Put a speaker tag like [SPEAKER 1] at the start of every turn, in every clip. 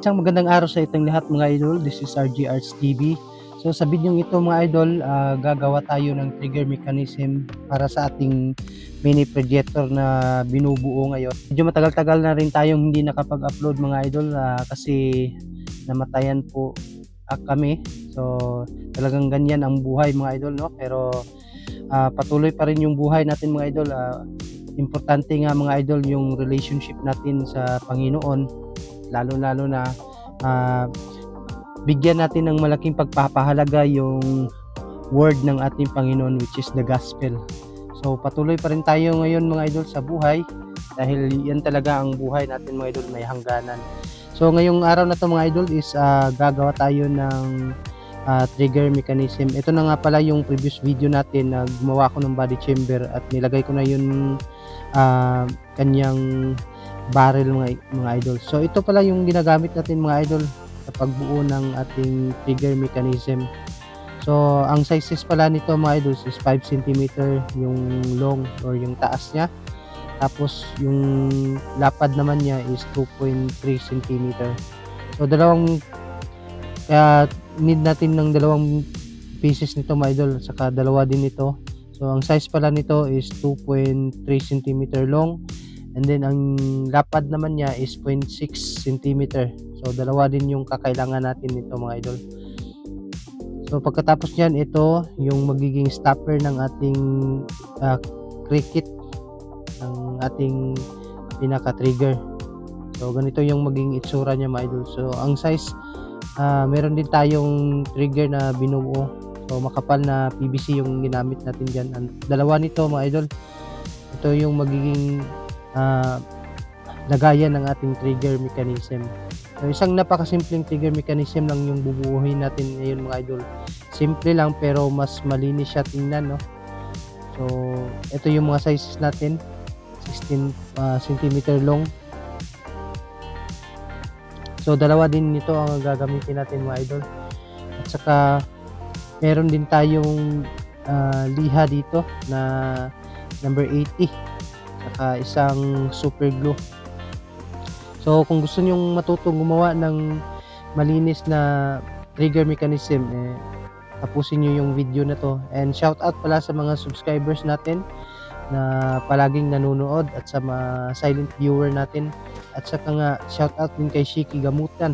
[SPEAKER 1] Isang magandang araw sa itong lahat mga idol. This is RG Arts TV. So sa video ito mga idol, gagawa tayo ng trigger mechanism para sa ating mini projector na binubuo ngayon. Medyo matagal-tagal na rin tayong hindi nakapag-upload mga idol kasi namatayan po kami. So talagang ganyan ang buhay mga idol, no? Pero patuloy pa rin yung buhay natin mga idol. Importante nga mga idol yung relationship natin sa Panginoon, lalo-lalo na bigyan natin ng malaking pagpapahalaga yung word ng ating Panginoon, which is the gospel. So patuloy pa rin tayo ngayon mga idol sa buhay, dahil yan talaga ang buhay natin mga idol, may hangganan. So ngayong araw na to mga idol is gagawa tayo ng trigger mechanism. Ito na nga pala yung previous video natin na gumawa ko ng body chamber at nilagay ko na yun kanyang barrel mga idol. So ito pala yung ginagamit natin mga idol sa pagbuo ng ating trigger mechanism. So ang sizes pala nito mga idol is 5 cm yung long or yung taas niya. Tapos yung lapad naman niya is 2.3 cm. So need natin ng dalawang pieces nito mga idol, saka dalawa din ito. So ang size pala nito is 2.3 cm long, and then ang lapad naman niya is 0.6 cm. So dalawa din yung kakailangan natin nito mga idol. So pagkatapos niyan, ito yung magiging stopper ng ating cricket, ng ating pinaka trigger. So ganito yung magiging itsura niya mga idol. So ang size, meron din tayong trigger na binuo. So makapal na PVC yung ginamit natin dyan. Dalawa nito mga idol. Ito yung magiging lagayan ng ating trigger mechanism. So isang napakasimpleng trigger mechanism lang yung bubuuhin natin ngayon mga idol. Simple lang pero mas malinis siya tingnan, no? So ito yung mga sizes natin. 16 cm long. So dalawa din nito ang gagamitin natin mga idol. At saka meron din tayong liha dito na number 80, saka isang super glue. So kung gusto nyong matutong gumawa ng malinis na trigger mechanism, tapusin nyo yung video na to. And shout out pala sa mga subscribers natin na palaging nanonood at sa mga silent viewer natin. At saka nga shout out din kay Shiki Gamutan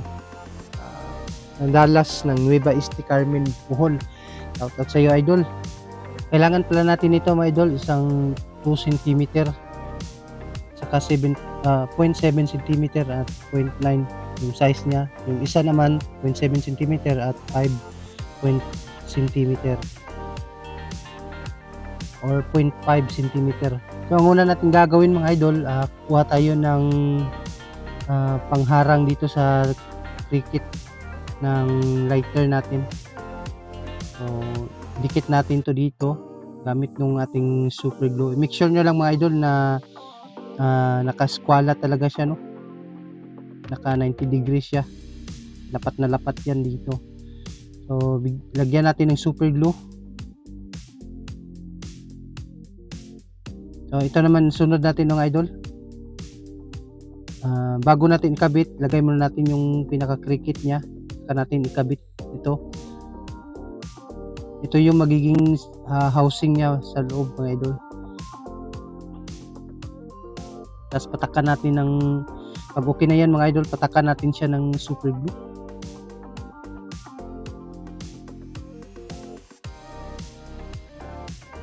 [SPEAKER 1] ng Dallas, ng Nueva East Carmen, Bohol. Shout out sa iyo idol. Kailangan pala natin ito mga idol, isang 2 cm saka 0.7 cm at 0.9 yung size niya. Yung isa naman 0.7 cm at 5 cm or 0.5 cm. So ang una natin gagawin mga idol, kuha tayo ng pangharang dito sa cricket ng lighter natin. So dikit natin to dito gamit nung ating super glue. Make sure nyo lang mga idol na nakaskwala talaga siya, no? Naka 90 degrees siya. Lapat na lapat yan dito. So lagyan natin ng super glue. So ito naman sunod natin ng idol. Bago natin ikabit, lagay muna natin yung pinaka cricket niya. Saka natin ikabit ito. Ito yung magiging housing niya sa loob mga idol. Tapos patakan natin ng, pag okay na yan mga idol, patakan natin siya ng super glue.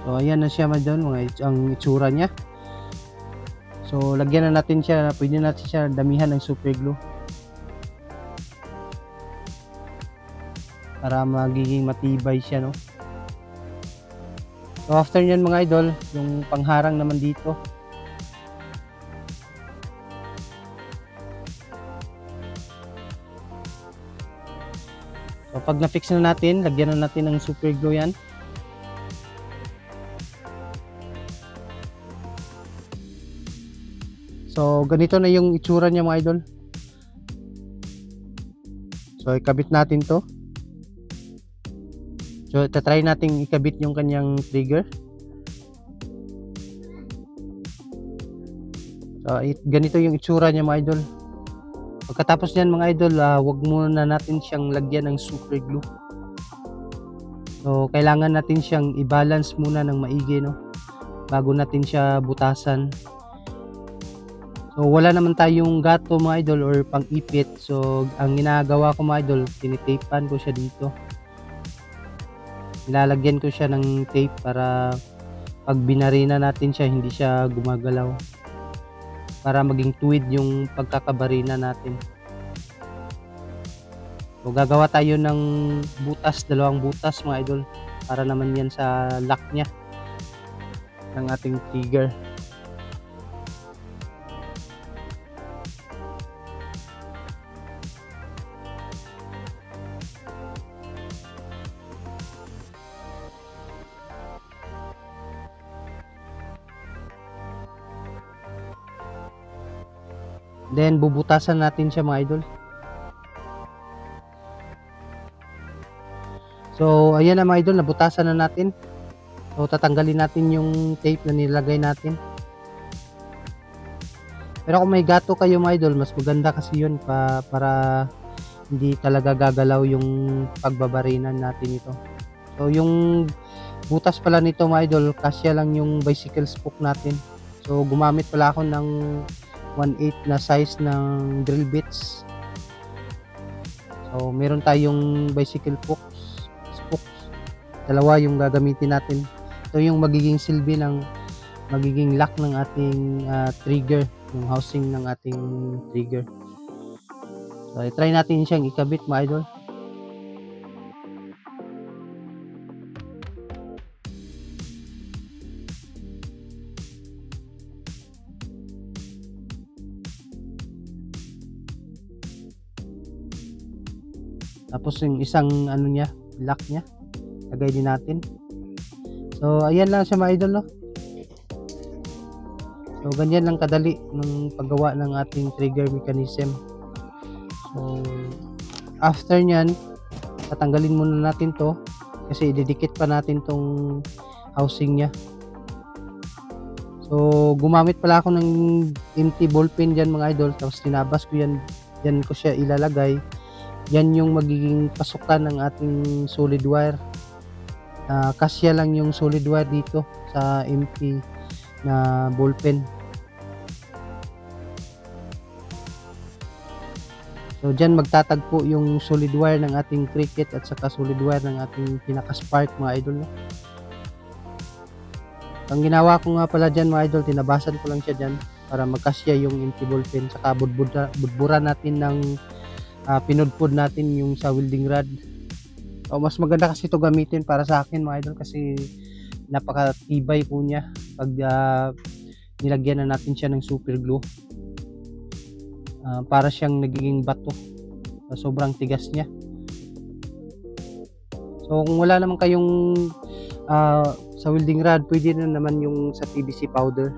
[SPEAKER 1] So ayan na siya mga idol, ang itsura niya. So lagyan na natin siya, pwede natin siya damihan ng super glue para magiging matibay siya, no? So after nyan mga idol, yung pangharang naman dito, so pag na-fix na natin, lagyan na natin ng super glue yan. So ganito na yung itsura niya mga idol. So ikabit natin to. So itatry natin ikabit yung kanyang trigger. So ganito yung itsura niya mga idol. Pagkatapos niyan mga idol, wag muna natin siyang lagyan ng super glue. So kailangan natin siyang i-balance muna ng maigi, no, bago natin siya butasan. So wala naman tayong gato mga idol or pang-ipit. So ang ginagawa ko mga idol, tinitapean ko siya dito. Nilalagyan ko siya ng tape para pag binarina natin siya, hindi siya gumagalaw. Para maging tuwid yung pagkakabarina natin. So gagawa tayo ng butas, dalawang butas mga idol. Para naman yan sa lock niya ng ating trigger. Then bubutasan natin siya mga idol. So ayan na mga idol, nabutasan na natin. So tatanggalin natin yung tape na nilagay natin. Pero kung may gato kayo mga idol, mas maganda kasi yun para hindi talaga gagalaw yung pagbabarinan natin ito. So yung butas pala nito mga idol, kasya lang yung bicycle spoke natin. So gumamit pala ako ng 1/8 na size ng drill bits. So meron tayong bicycle spokes. Dalawa yung gagamitin natin. Ito yung magiging silbi ng magiging lock ng ating trigger, yung housing ng ating trigger. So i-try natin siyang ikabit mga idol. Tapos yung isang ano niya, lock niya, lagay din natin. So ayan lang siya mga idol, no. So ganyan lang kadali ng paggawa ng ating trigger mechanism. So after nyan, tatanggalin muna natin to kasi ididikit pa natin tong housing niya. So gumamit pala ako ng empty ballpen dyan mga idol, tapos tinabas ko yan, dyan ko siya ilalagay. Yan yung magiging pasukan ng ating solid wire. Kasya lang yung solid wire dito sa empty na ballpen. So dyan magtatagpo yung solid wire ng ating cricket at saka solid wire ng ating pinaka-spark mga idol, no? Ang ginawa ko nga pala dyan mga idol, tinabasan ko lang siya dyan para magkasya yung empty ballpen. Saka budbura natin ng pinudpud natin yung sa welding rod. So mas maganda kasi ito gamitin para sa akin mga idol kasi napakatibay po niya pag nilagyan na natin siya ng super glue. Para siyang nagiging bato, sobrang tigas niya. So kung wala naman kayong sa welding rod, pwede na naman yung sa PVC powder.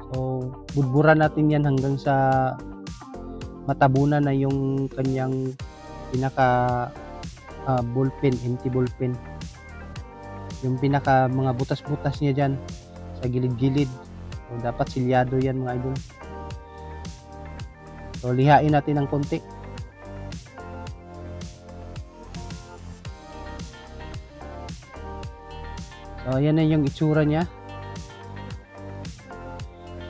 [SPEAKER 1] So budburan natin yan hanggang sa matabunan na yung kanyang pinaka ballpen, empty ballpen. Yung pinaka mga butas-butas niya dyan sa gilid-gilid. So dapat silyado yan mga idol. So lihain natin ng konti. So ayan na yung itsura niya.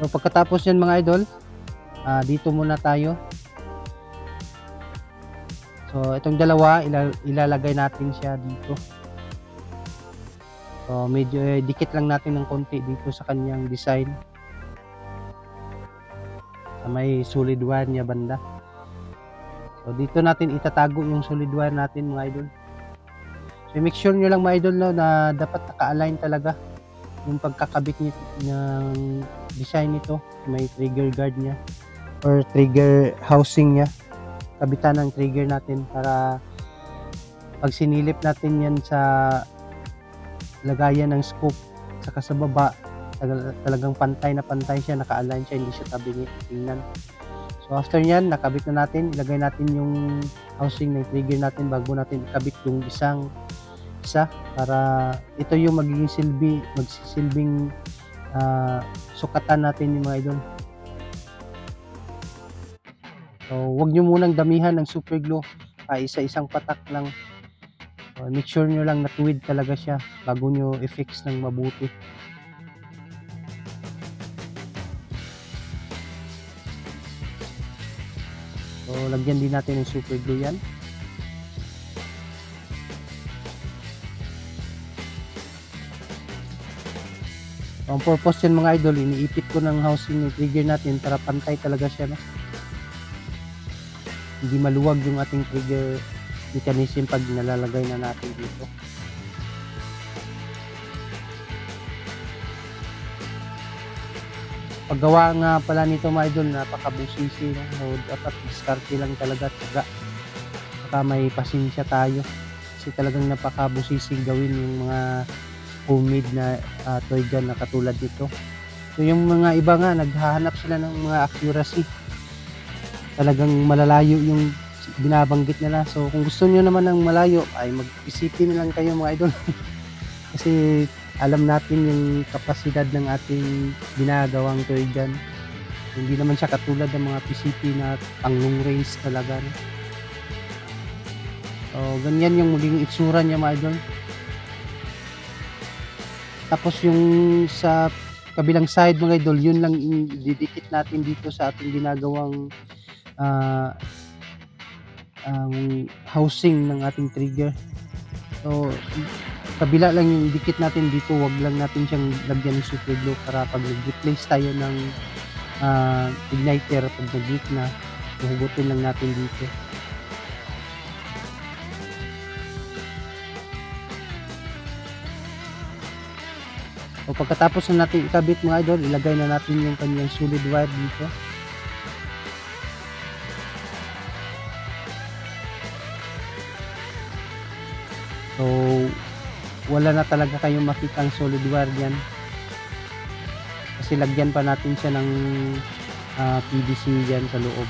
[SPEAKER 1] So pagkatapos yan mga idol, dito muna tayo. So itong dalawa ilalagay natin siya dito. So medyo dikit lang natin ng konti dito sa kanyang design. Sa may solid wire niya banda. So dito natin itatago yung solid wire natin mga idol. So make sure nyo lang mga idol, no, na dapat naka-align talaga yung pagkakabit ng design nito. May trigger guard niya or trigger housing niya. Kabitan ng trigger natin para pag sinilip natin yan sa lagayan ng scoop saka sa baba, talagang pantay na pantay siya, naka-align siya, hindi siya tabi tingnan. So after nyan, nakabit na natin, ilagay natin yung housing ng trigger natin bago natin ikabit yung isa para ito yung magiging magsisilbing sukatan natin yung mga idol. So, wag nyo munang damihan ng super glue. Isa-isang patak lang. Make sure nyo lang na tuwid talaga siya bago nyo i-fix ng mabuti. So, lagyan din natin ng super glue yan. So, ang purpose yan mga idol, iniipit ko ng housing yung trigger natin para pantay talaga siya, no? Hindi maluwag yung ating trigger mechanism pag nalalagay na natin dito. Paggawa nga pala nito mga idol, napakabusisi, no? So, dapat diskarte lang talaga, taga. Saka may pasensya tayo kasi talagang napakabusising gawin yung mga homemade na toy gun na katulad nito. So yung mga iba nga naghahanap sila ng mga accuracy, talagang malalayo yung binabanggit nila. So kung gusto niyo naman ng malayo ay mag-isipin na lang kayo mga idol. Kasi alam natin yung kapasidad ng ating ginagawang toy gun. Hindi naman siya katulad ng mga PCP na pang long range talaga, no? So ganyan yung maging itsura niya mga idol. Tapos yung sa kabilang side mga idol, yun lang didikit natin dito sa ating ginagawang housing ng ating trigger. So kabila lang yung dikit natin dito, wag lang natin siyang lagyan ng super glue para pag nag-replace tayo ng igniter, pag nag-leak na, huhugutin lang natin dito. O pagkatapos na natin ikabit mga idol, ilagay na natin yung kanyang solid wire dito. So wala na talaga kayong makitang solid wire diyan. Kasi lagyan pa natin siya ng PVC diyan sa loob.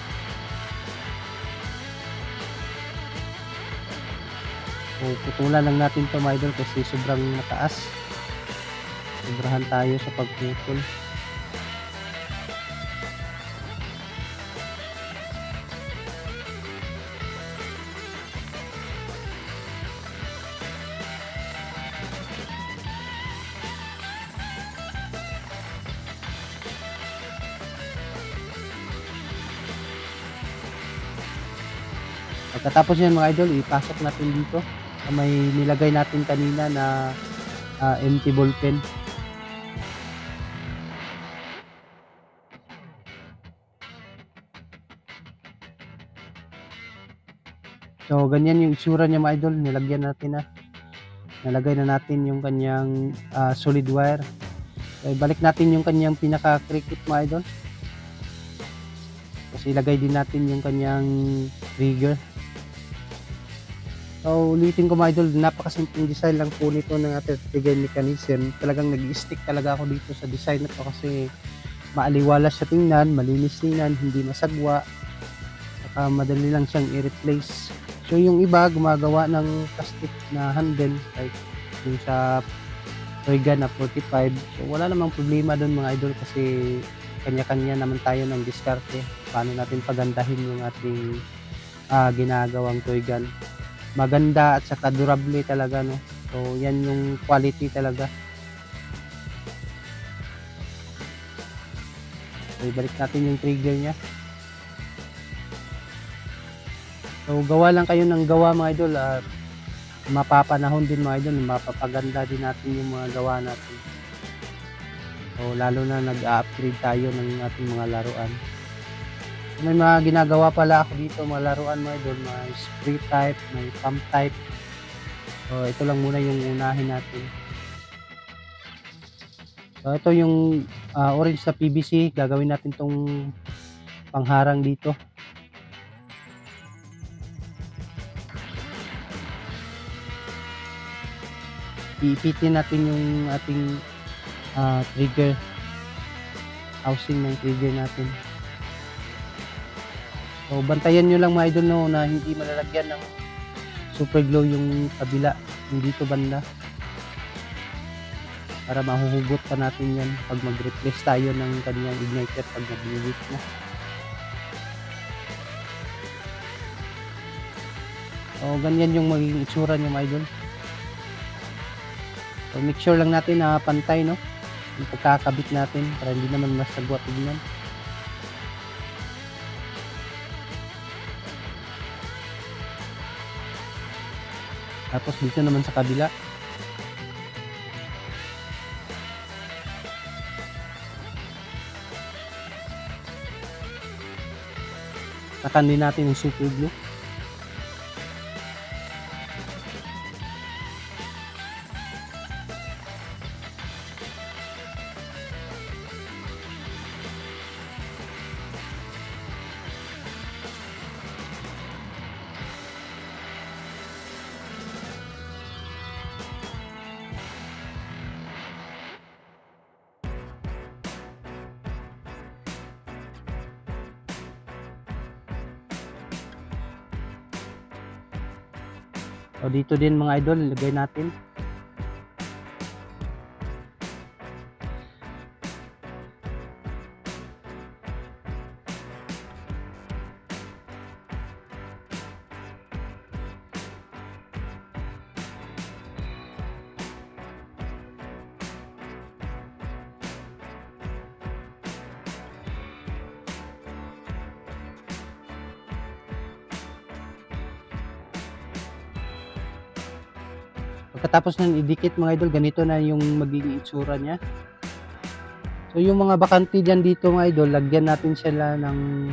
[SPEAKER 1] So putulan lang natin to mga idol kasi sobrang mataas. Sobrahan tayo sa pagputol. Pagkatapos yan mga idol, ipasok natin dito. May nilagay natin kanina na empty ball pen. So ganyan yung itsura niya mga idol, nilagyan natin na. Nalagay na natin yung kanyang solid wire. So, balik natin yung kanyang pinaka-cricket mga idol. Kasi ilagay din natin yung kanyang trigger. So ulitin ko mga idol, napakasimpleng design lang po nito ng ating trigger mechanism. Talagang nag-stick talaga ako dito sa design na to kasi maaliwalas siya tingnan, malinis tingnan, hindi masagwa, saka madali lang siyang i-replace. So yung iba gumagawa ng plastic na handle like yung sa toy gun na 45. So wala namang problema doon mga idol kasi kanya-kanya naman tayo ng diskarte paano natin pagandahin yung ating ginagawang toy gun. Maganda at saka durable talaga, no? So yan yung quality talaga. So ibalik natin yung trigger nya. So gawa lang kayo ng gawa mga idol, mapapanahon din mga idol, mapapaganda din natin yung mga gawa natin. So lalo na nag-upgrade tayo ng ating mga laruan. So, may mga ginagawa pala ako dito mga laruan mga idol, may spray type, may pump type. So ito lang muna yung unahin natin. So ito yung orange sa PVC, gagawin natin tong pangharang dito. Iipitin natin yung ating trigger, housing ng trigger natin. So bantayan nyo lang mga idol, no, na hindi malalagyan ng super glue yung kabila, yung dito banda. para mahuhugot pa natin yan pag mag-replace tayo ng kanyang igniter pag nag-weak na. So ganyan yung magiging itsura niya mga idol. So make sure lang natin na pantay, no, yung pagkakabit natin para hindi naman masagwa tignan. Tapos dito naman sa kabila, takan din natin yung super glue. So dito din mga idol, ilagay natin. Pagkatapos ng idikit mga idol, ganito na yung magiging itsura niya. So yung mga bakante dyan dito mga idol, lagyan natin sila ng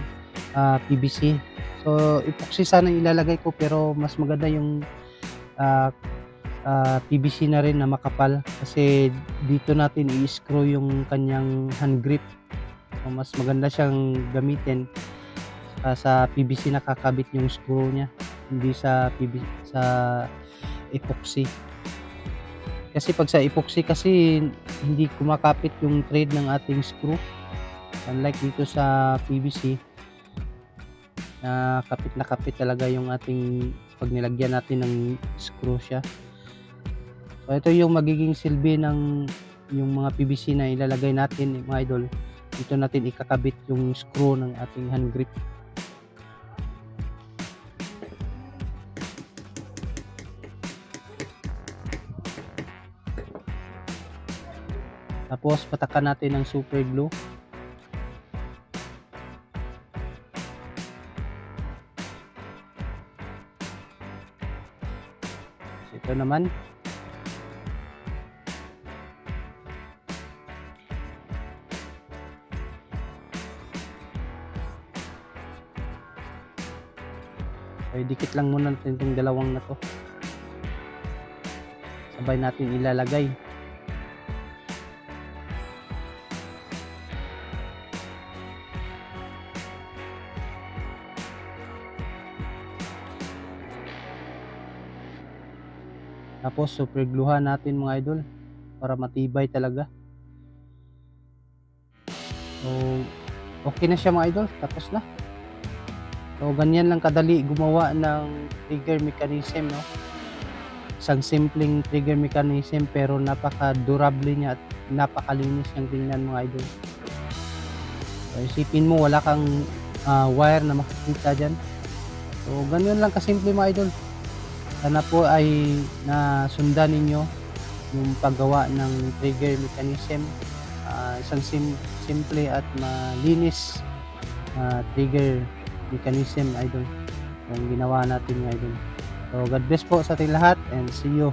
[SPEAKER 1] PVC. So epoxy sana ilalagay ko, pero mas maganda yung PVC na rin na makapal, kasi dito natin i-screw yung kanyang hand grip. So mas maganda siyang gamitin sa PVC nakakabit yung screw niya, hindi sa epoxy. Kasi pag sa epoxy kasi hindi kumakapit yung thread ng ating screw, unlike dito sa PVC na kapit talaga yung ating pag nilagyan natin ng screw siya. So ito yung magiging silbi ng yung mga PVC na ilalagay natin mga idol. Dito natin ikakabit yung screw ng ating hand grip. Tapos patakan natin ng super glue. So ito naman. Okay, dikit lang muna natin itong dalawang na to. Sabay natin ilalagay. Tapos super gluehan natin mga idol para matibay talaga. So okay na siya mga idol, tapos na. So ganyan lang kadali gumawa ng trigger mechanism, no. Isang simpleng trigger mechanism pero napaka-durable niya at napakalinis niyang tingnan mga idol. So isipin mo wala kang wire na makikita dyan. So ganyan lang kasimple mga idol. Sana po ay nasundan ninyo yung paggawa ng trigger mechanism. Isang simple at malinis trigger mechanism idol yung ginawa natin idol. So God bless po sa ating lahat and see you